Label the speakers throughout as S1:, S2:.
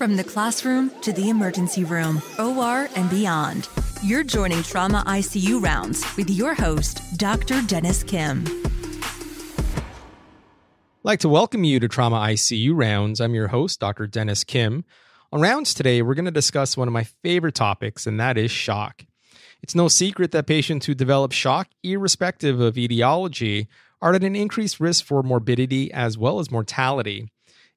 S1: From the classroom to the emergency room, OR, and beyond, you're joining Trauma ICU Rounds with your host, Dr. Dennis Kim.
S2: I'd like to welcome you to Trauma ICU Rounds. I'm your host, Dr. Dennis Kim. On Rounds today, we're going to discuss one of my favorite topics, and that is shock. It's no secret that patients who develop shock, irrespective of etiology, are at an increased risk for morbidity as well as mortality,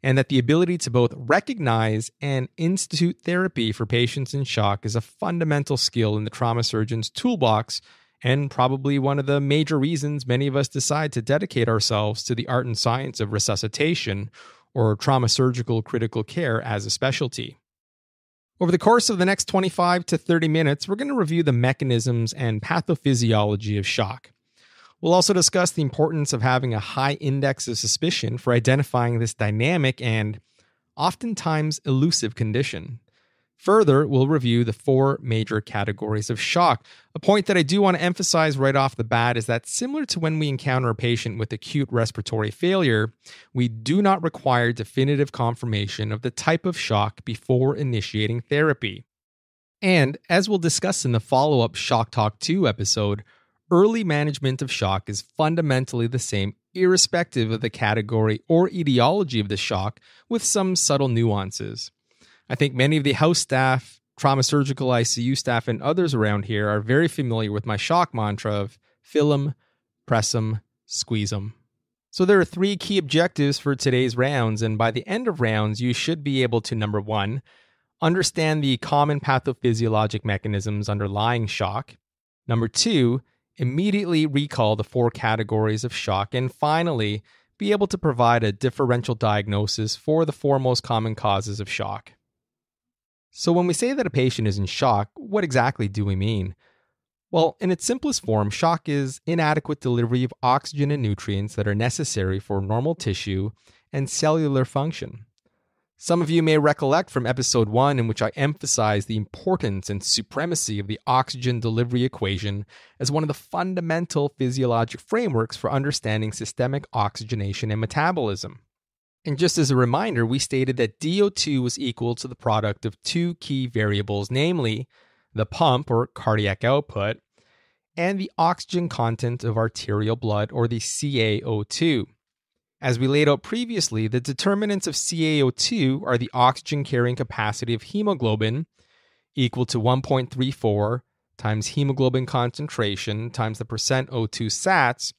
S2: and that the ability to both recognize and institute therapy for patients in shock is a fundamental skill in the trauma surgeon's toolbox, and probably one of the major reasons many of us decide to dedicate ourselves to the art and science of resuscitation or trauma surgical critical care as a specialty. Over the course of the next 25 to 30 minutes, we're going to review the mechanisms and pathophysiology of shock. We'll also discuss the importance of having a high index of suspicion for identifying this dynamic and oftentimes elusive condition. Further, we'll review the four major categories of shock. A point that I do want to emphasize right off the bat is that similar to when we encounter a patient with acute respiratory failure, we do not require definitive confirmation of the type of shock before initiating therapy. And as we'll discuss in the follow-up Shock Talk 2 episode, early management of shock is fundamentally the same irrespective of the category or etiology of the shock, with some subtle nuances. I think many of the house staff, trauma surgical ICU staff, and others around here are very familiar with my shock mantra of fill 'em, press 'em, squeeze 'em. So there are three key objectives for today's rounds, and by the end of rounds, you should be able to, number one, understand the common pathophysiologic mechanisms underlying shock. Number two, immediately recall the four categories of shock, and finally, be able to provide a differential diagnosis for the four most common causes of shock. So when we say that a patient is in shock, what exactly do we mean? Well, in its simplest form, shock is inadequate delivery of oxygen and nutrients that are necessary for normal tissue and cellular function. Some of you may recollect from episode 1 in which I emphasized the importance and supremacy of the oxygen delivery equation as one of the fundamental physiologic frameworks for understanding systemic oxygenation and metabolism. And just as a reminder, we stated that DO2 was equal to the product of two key variables, namely the pump or cardiac output and the oxygen content of arterial blood or the CaO2. As we laid out previously, the determinants of CaO2 are the oxygen carrying capacity of hemoglobin equal to 1.34 times hemoglobin concentration times the percent O2 sats,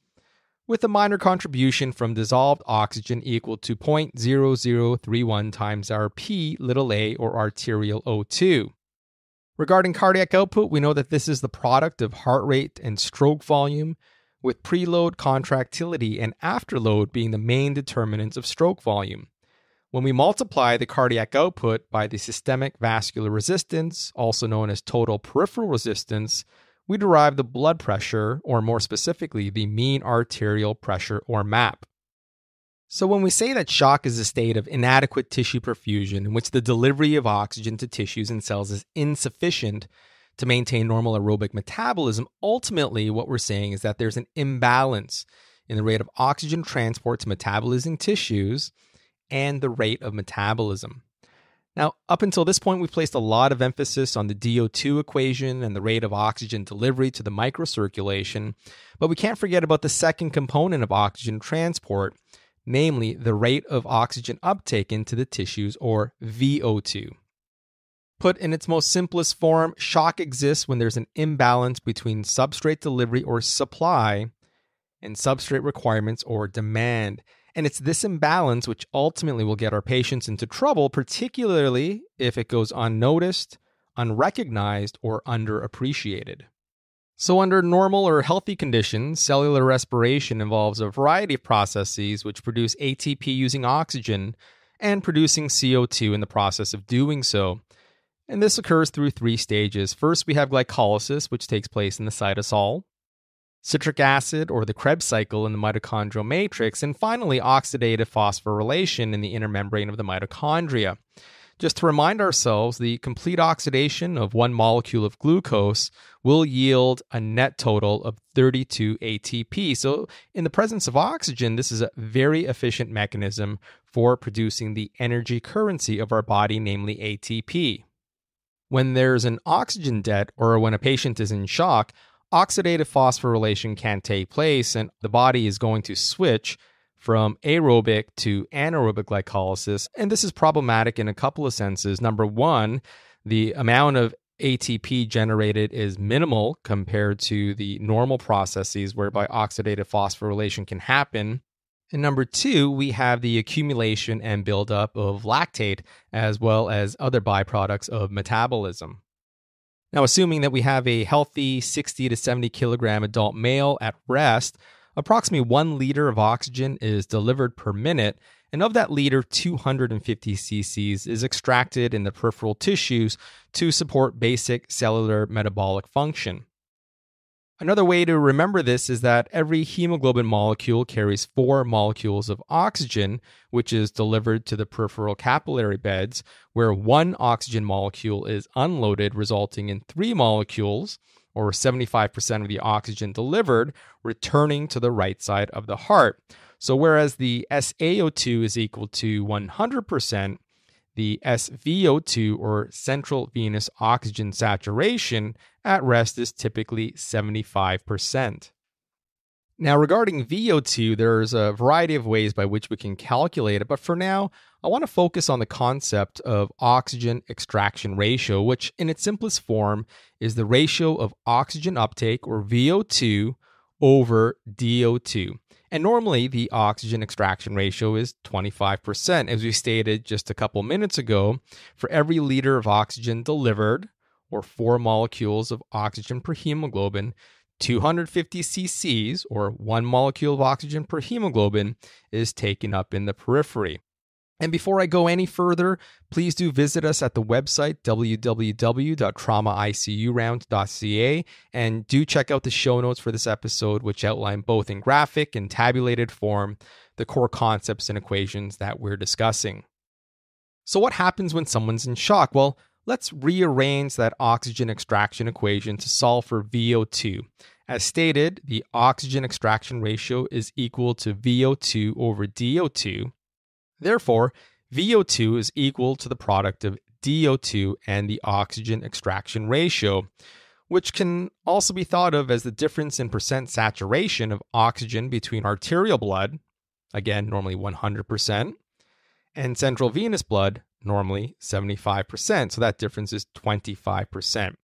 S2: with a minor contribution from dissolved oxygen equal to 0.0031 times our P(a) or arterial O2. Regarding cardiac output, we know that this is the product of heart rate and stroke volume, with preload contractility and afterload being the main determinants of stroke volume. When we multiply the cardiac output by the systemic vascular resistance, also known as total peripheral resistance, we derive the blood pressure, or more specifically, the mean arterial pressure, or MAP. So when we say that shock is a state of inadequate tissue perfusion in which the delivery of oxygen to tissues and cells is insufficient to maintain normal aerobic metabolism, ultimately what we're saying is that there's an imbalance in the rate of oxygen transport to metabolizing tissues and the rate of metabolism. Now, up until this point, we've placed a lot of emphasis on the DO2 equation and the rate of oxygen delivery to the microcirculation, but we can't forget about the second component of oxygen transport, namely the rate of oxygen uptake into the tissues, or VO2. Put in its most simplest form, shock exists when there's an imbalance between substrate delivery or supply and substrate requirements or demand. And it's this imbalance which ultimately will get our patients into trouble, particularly if it goes unnoticed, unrecognized, or underappreciated. So under normal or healthy conditions, cellular respiration involves a variety of processes which produce ATP using oxygen and producing CO2 in the process of doing so. And this occurs through three stages. First, we have glycolysis, which takes place in the cytosol, citric acid, or the Krebs cycle in the mitochondrial matrix, and finally, oxidative phosphorylation in the inner membrane of the mitochondria. Just to remind ourselves, the complete oxidation of one molecule of glucose will yield a net total of 32 ATP. So in the presence of oxygen, this is a very efficient mechanism for producing the energy currency of our body, namely ATP. When there's an oxygen debt or when a patient is in shock, oxidative phosphorylation can take place and the body is going to switch from aerobic to anaerobic glycolysis. And this is problematic in a couple of senses. Number one, the amount of ATP generated is minimal compared to the normal processes whereby oxidative phosphorylation can happen. And number two, we have the accumulation and buildup of lactate as well as other byproducts of metabolism. Now, assuming that we have a healthy 60 to 70 kilogram adult male at rest, approximately 1 liter of oxygen is delivered per minute, and of that liter, 250 cc's is extracted in the peripheral tissues to support basic cellular metabolic function. Another way to remember this is that every hemoglobin molecule carries 4 molecules of oxygen, which is delivered to the peripheral capillary beds, where 1 oxygen molecule is unloaded, resulting in 3 molecules, or 75% of the oxygen delivered, returning to the right side of the heart. So whereas the SaO2 is equal to 100%, the SVO2, or central venous oxygen saturation, at rest is typically 75%. Now, regarding VO2, there's a variety of ways by which we can calculate it, but for now, I want to focus on the concept of oxygen extraction ratio, which in its simplest form is the ratio of oxygen uptake, or VO2, over DO2. And normally, the oxygen extraction ratio is 25%. As we stated just a couple minutes ago, for every liter of oxygen delivered, or 4 molecules of oxygen per hemoglobin, 250 cc's, or 1 molecule of oxygen per hemoglobin, is taken up in the periphery. And before I go any further, please do visit us at the website www.traumaicurounds.ca and do check out the show notes for this episode, which outline both in graphic and tabulated form the core concepts and equations that we're discussing. So what happens when someone's in shock? Well, let's rearrange that oxygen extraction equation to solve for VO2. As stated, the oxygen extraction ratio is equal to VO2 over DO2. Therefore, VO2 is equal to the product of DO2 and the oxygen extraction ratio, which can also be thought of as the difference in percent saturation of oxygen between arterial blood, again, normally 100%, and central venous blood, normally 75%. So that difference is 25%.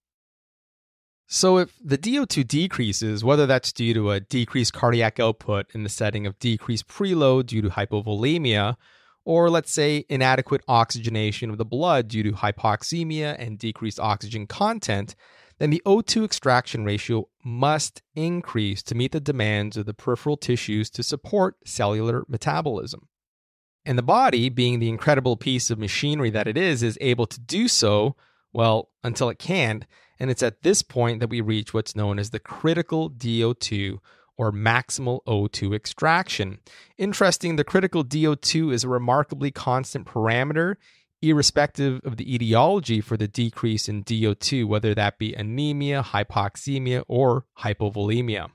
S2: So if the DO2 decreases, whether that's due to a decreased cardiac output in the setting of decreased preload due to hypovolemia, or let's say inadequate oxygenation of the blood due to hypoxemia and decreased oxygen content, then the O2 extraction ratio must increase to meet the demands of the peripheral tissues to support cellular metabolism. And the body, being the incredible piece of machinery that it is able to do so, well, until it can't, and it's at this point that we reach what's known as the critical DO2, or maximal O2 extraction. Interesting, the critical DO2 is a remarkably constant parameter, irrespective of the etiology for the decrease in DO2, whether that be anemia, hypoxemia, or hypovolemia.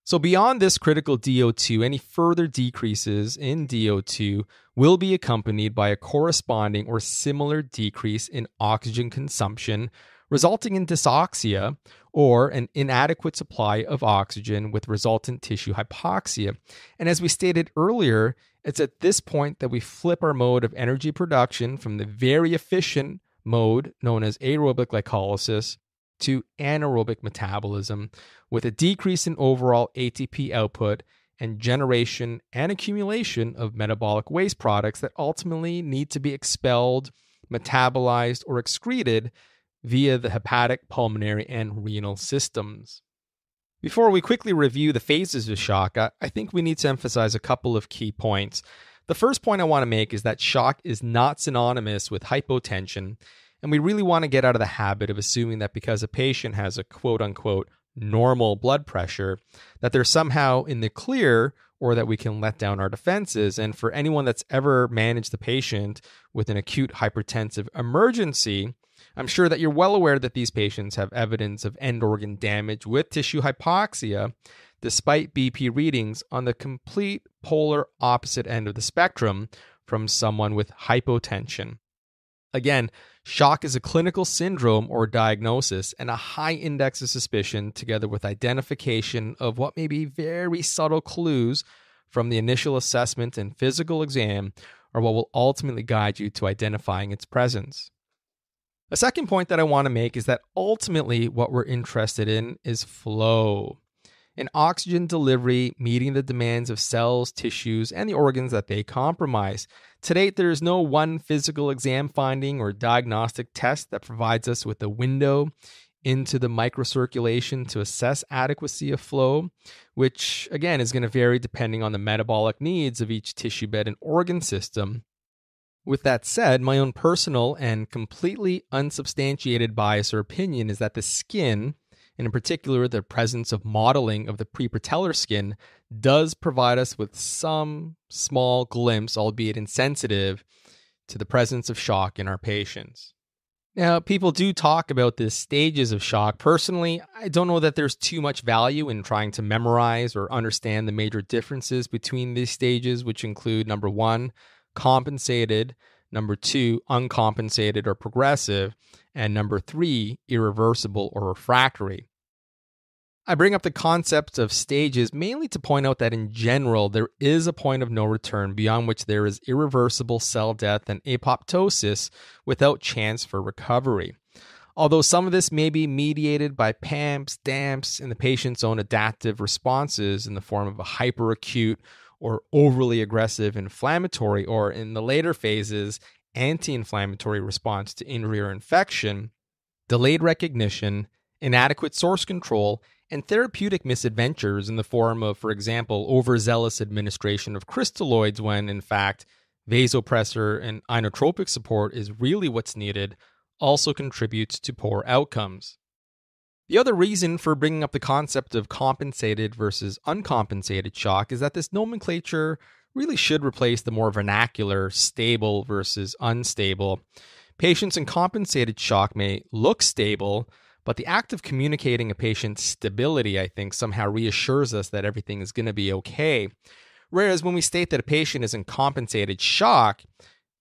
S2: So beyond this critical DO2, any further decreases in DO2 will be accompanied by a corresponding or similar decrease in oxygen consumption, resulting in dysoxia, or an inadequate supply of oxygen with resultant tissue hypoxia. And as we stated earlier, it's at this point that we flip our mode of energy production from the very efficient mode known as aerobic glycolysis to anaerobic metabolism, with a decrease in overall ATP output and generation and accumulation of metabolic waste products that ultimately need to be expelled, metabolized, or excreted via the hepatic, pulmonary, and renal systems. Before we quickly review the phases of shock, I think we need to emphasize a couple of key points. The first point I want to make is that shock is not synonymous with hypotension, and we really want to get out of the habit of assuming that because a patient has a quote-unquote normal blood pressure, that they're somehow in the clear or that we can let down our defenses. And for anyone that's ever managed a patient with an acute hypertensive emergency, I'm sure that you're well aware that these patients have evidence of end organ damage with tissue hypoxia, despite BP readings on the complete polar opposite end of the spectrum from someone with hypotension. Again, shock is a clinical syndrome or diagnosis and a high index of suspicion together with identification of what may be very subtle clues from the initial assessment and physical exam are what will ultimately guide you to identifying its presence. A second point that I want to make is that ultimately what we're interested in is flow. And oxygen delivery meeting the demands of cells, tissues, and the organs that they compromise. To date, there is no one physical exam finding or diagnostic test that provides us with a window into the microcirculation to assess adequacy of flow, which again is going to vary depending on the metabolic needs of each tissue bed and organ system. With that said, my own personal and completely unsubstantiated bias or opinion is that the skin, and in particular the presence of modeling of the prepatellar skin, does provide us with some small glimpse, albeit insensitive, to the presence of shock in our patients. Now, people do talk about the stages of shock. Personally, I don't know that there's too much value in trying to memorize or understand the major differences between these stages, which include number 1, compensated, number 2, uncompensated or progressive, and number 3, irreversible or refractory. I bring up the concept of stages mainly to point out that in general, there is a point of no return beyond which there is irreversible cell death and apoptosis without chance for recovery. Although some of this may be mediated by PAMPs, DAMPs, and the patient's own adaptive responses in the form of a hyperacute or overly aggressive inflammatory, or in the later phases, anti-inflammatory response to injury or infection, delayed recognition, inadequate source control, and therapeutic misadventures in the form of, for example, overzealous administration of crystalloids when, in fact, vasopressor and inotropic support is really what's needed, also contributes to poor outcomes. The other reason for bringing up the concept of compensated versus uncompensated shock is that this nomenclature really should replace the more vernacular stable versus unstable. Patients in compensated shock may look stable, but the act of communicating a patient's stability, I think, somehow reassures us that everything is going to be okay. Whereas when we state that a patient is in compensated shock,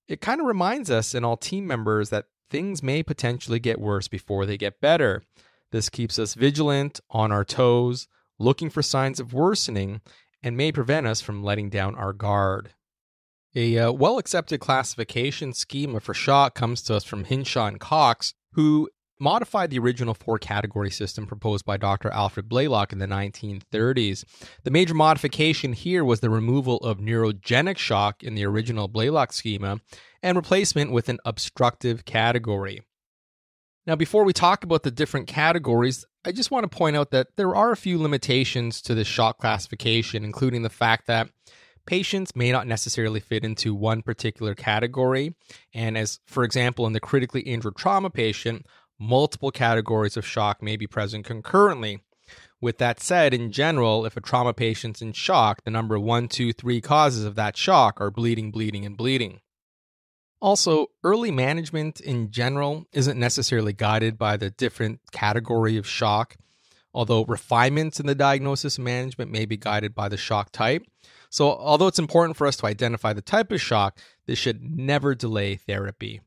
S2: it kind of reminds us and all team members that things may potentially get worse before they get better. This keeps us vigilant, on our toes, looking for signs of worsening, and may prevent us from letting down our guard. A well-accepted classification schema for shock comes to us from Hinshaw and Cox, who modified the original 4-category system proposed by Dr. Alfred Blalock in the 1930s. The major modification here was the removal of neurogenic shock in the original Blalock schema and replacement with an obstructive category. Now, before we talk about the different categories, I just want to point out that there are a few limitations to this shock classification, including the fact that patients may not necessarily fit into one particular category. And as, for example, in the critically injured trauma patient, multiple categories of shock may be present concurrently. With that said, in general, if a trauma patient's in shock, the number 1, 2, 3 causes of that shock are bleeding, bleeding, and bleeding. Also, early management in general isn't necessarily guided by the different category of shock, although refinements in the diagnosis and management may be guided by the shock type. So, although it's important for us to identify the type of shock, this should never delay therapy.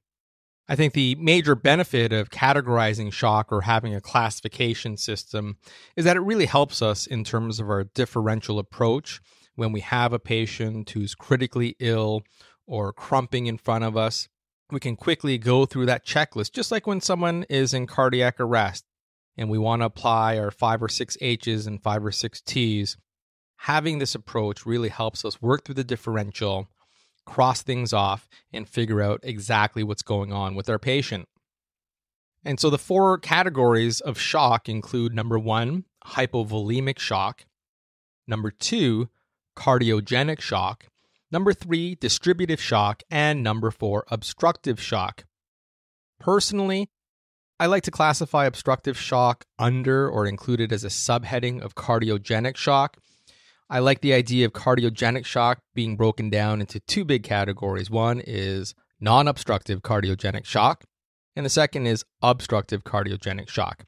S2: I think the major benefit of categorizing shock or having a classification system is that it really helps us in terms of our differential approach when we have a patient who's critically ill or crumping in front of us. We can quickly go through that checklist, just like when someone is in cardiac arrest and we want to apply our 5 or 6 H's and 5 or 6 T's. Having this approach really helps us work through the differential, cross things off, and figure out exactly what's going on with our patient. And so the 4 categories of shock include number 1, hypovolemic shock, number 2, cardiogenic shock, number 3, distributive shock, and number 4, obstructive shock. Personally, I like to classify obstructive shock under or included as a subheading of cardiogenic shock. I like the idea of cardiogenic shock being broken down into two big categories. One is non-obstructive cardiogenic shock, and the second is obstructive cardiogenic shock.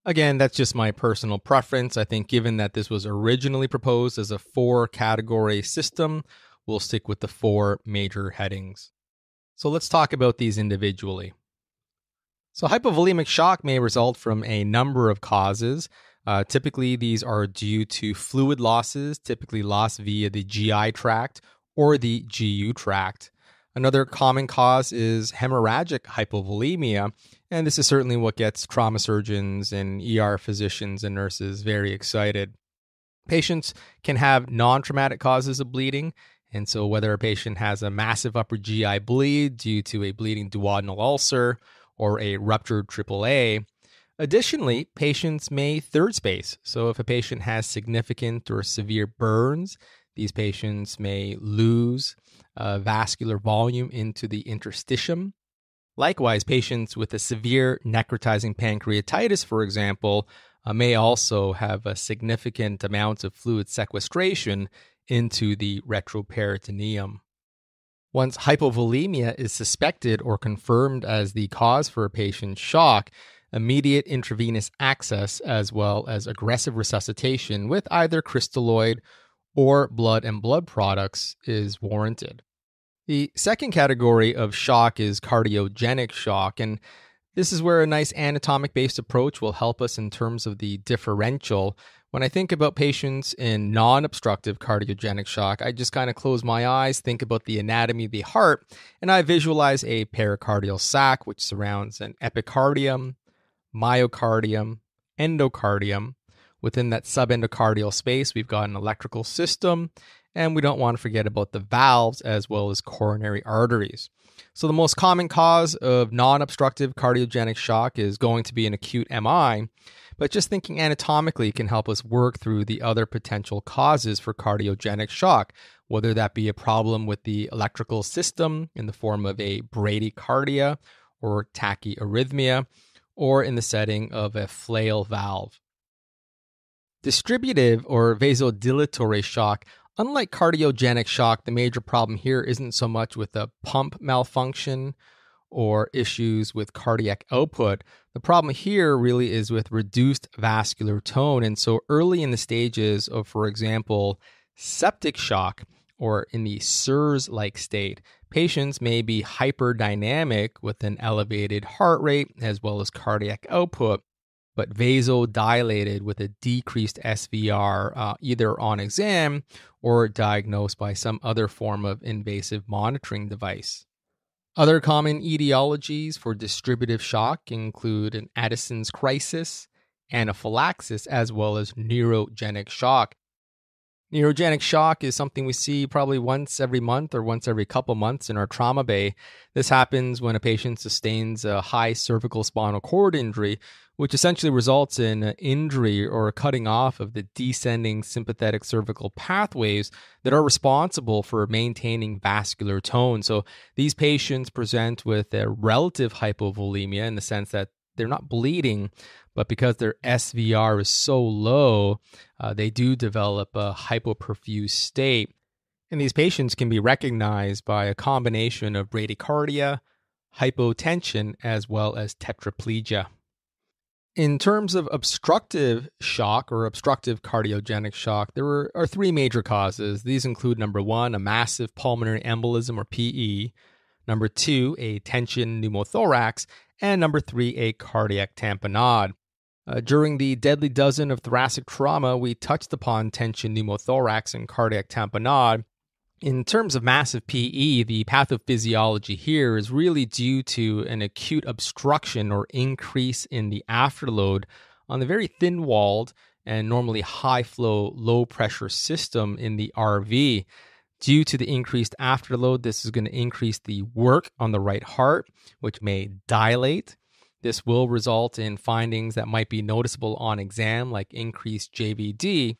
S2: Again, that's just my personal preference. I think given that this was originally proposed as a 4-category system, we'll stick with the 4 major headings. So let's talk about these individually. So hypovolemic shock may result from a number of causes. Typically, these are due to fluid losses, typically lost via the GI tract or the GU tract. Another common cause is hemorrhagic hypovolemia, and this is certainly what gets trauma surgeons and ER physicians and nurses very excited. Patients can have non-traumatic causes of bleeding, and so whether a patient has a massive upper GI bleed due to a bleeding duodenal ulcer or a ruptured AAA. Additionally, patients may third space. So if a patient has significant or severe burns, these patients may lose vascular volume into the interstitium. Likewise, patients with a severe necrotizing pancreatitis, for example, may also have a significant amount of fluid sequestration into the retroperitoneum. Once hypovolemia is suspected or confirmed as the cause for a patient's shock, immediate intravenous access as well as aggressive resuscitation with either crystalloid or blood and blood products is warranted. The second category of shock is cardiogenic shock, and this is where a nice anatomic-based approach will help us in terms of the differential. When I think about patients in non-obstructive cardiogenic shock, I just kind of close my eyes, think about the anatomy of the heart, and I visualize a pericardial sac which surrounds an epicardium, myocardium, endocardium. Within that subendocardial space, we've got an electrical system, and we don't want to forget about the valves as well as coronary arteries. So the most common cause of non-obstructive cardiogenic shock is going to be an acute MI, but just thinking anatomically can help us work through the other potential causes for cardiogenic shock, whether that be a problem with the electrical system in the form of a bradycardia or tachyarrhythmia, or in the setting of a flail valve. Distributive or vasodilatory shock, unlike cardiogenic shock, the major problem here isn't so much with a pump malfunction or issues with cardiac output. The problem here really is with reduced vascular tone. And so early in the stages of, for example, septic shock or in the SIRS-like state, patients may be hyperdynamic with an elevated heart rate as well as cardiac output, but vasodilated with a decreased SVR, either on exam or diagnosed by some other form of invasive monitoring device. Other common etiologies for distributive shock include an Addison's crisis, anaphylaxis, as well as neurogenic shock. Neurogenic shock is something we see probably once every month or once every couple months in our trauma bay. This happens when a patient sustains a high cervical spinal cord injury, which essentially results in an injury or a cutting off of the descending sympathetic cervical pathways that are responsible for maintaining vascular tone. So these patients present with a relative hypovolemia in the sense that they're not bleeding, but because their SVR is so low, they do develop a hypoperfused state. And these patients can be recognized by a combination of bradycardia, hypotension, as well as tetraplegia. In terms of obstructive shock or obstructive cardiogenic shock, there are 3 major causes. These include, number 1, a massive pulmonary embolism or PE, number 2, a tension pneumothorax, and number 3, a cardiac tamponade. During the deadly dozen of thoracic trauma, we touched upon tension pneumothorax and cardiac tamponade. In terms of massive PE, the pathophysiology here is really due to an acute obstruction or increase in the afterload on the very thin-walled and normally high-flow, low-pressure system in the RV. Due to the increased afterload, this is going to increase the work on the right heart, which may dilate. This will result in findings that might be noticeable on exam, like increased JVD.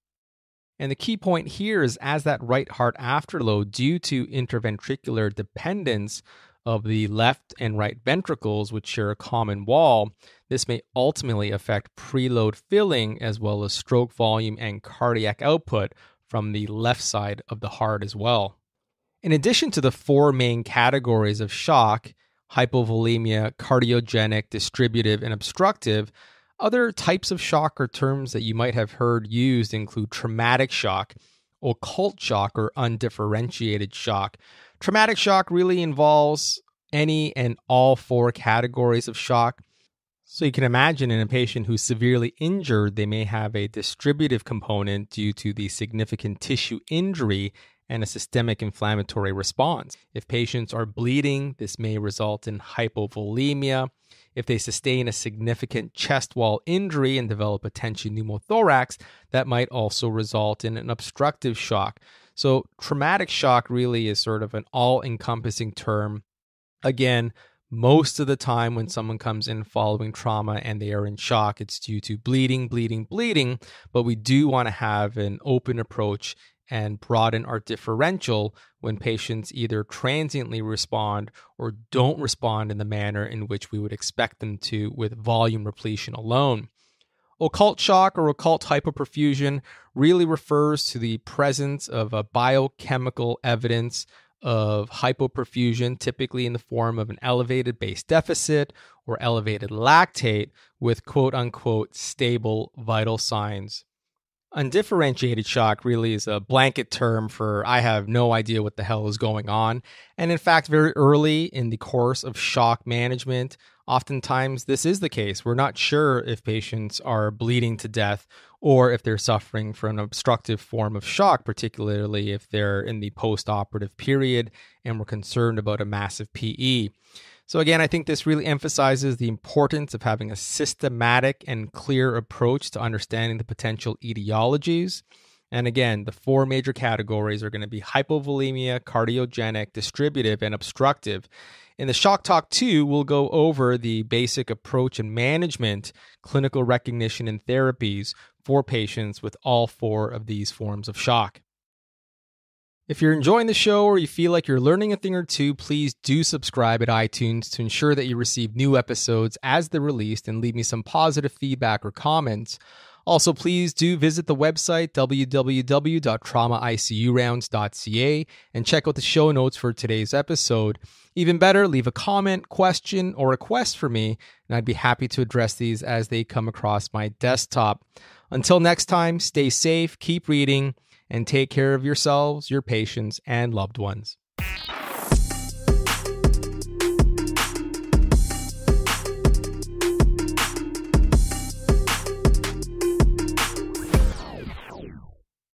S2: And the key point here is as that right heart afterload, due to interventricular dependence of the left and right ventricles, which share a common wall, this may ultimately affect preload filling as well as stroke volume and cardiac output from the left side of the heart as well. In addition to the four main categories of shock, hypovolemia, cardiogenic, distributive, and obstructive, other types of shock or terms that you might have heard used include traumatic shock, occult shock, or undifferentiated shock. Traumatic shock really involves any and all four categories of shock. So you can imagine in a patient who's severely injured, they may have a distributive component due to the significant tissue injury and a systemic inflammatory response. If patients are bleeding, this may result in hypovolemia. If they sustain a significant chest wall injury and develop a tension pneumothorax, that might also result in an obstructive shock. So traumatic shock really is sort of an all-encompassing term. Again, most of the time when someone comes in following trauma and they are in shock, it's due to bleeding, but we do want to have an open approach and broaden our differential when patients either transiently respond or don't respond in the manner in which we would expect them to with volume repletion alone. Occult shock or occult hypoperfusion really refers to the presence of a biochemical evidence of hypoperfusion, typically in the form of an elevated base deficit or elevated lactate with quote-unquote stable vital signs. Undifferentiated shock really is a blanket term for I have no idea what the hell is going on. And in fact, very early in the course of shock management, oftentimes this is the case. We're not sure if patients are bleeding to death or if they're suffering from an obstructive form of shock, particularly if they're in the post-operative period and we're concerned about a massive PE. So again, I think this really emphasizes the importance of having a systematic and clear approach to understanding the potential etiologies. And again, the four major categories are going to be hypovolemia, cardiogenic, distributive, and obstructive. In the Shock Talk 2, we'll go over the basic approach and management, clinical recognition, and therapies for patients with all four of these forms of shock. If you're enjoying the show or you feel like you're learning a thing or two, please do subscribe at iTunes to ensure that you receive new episodes as they're released and leave me some positive feedback or comments. Also, please do visit the website www.traumaicurounds.ca and check out the show notes for today's episode. Even better, leave a comment, question, or request for me, and I'd be happy to address these as they come across my desktop. Until next time, stay safe, keep reading, and take care of yourselves, your patients, and loved ones.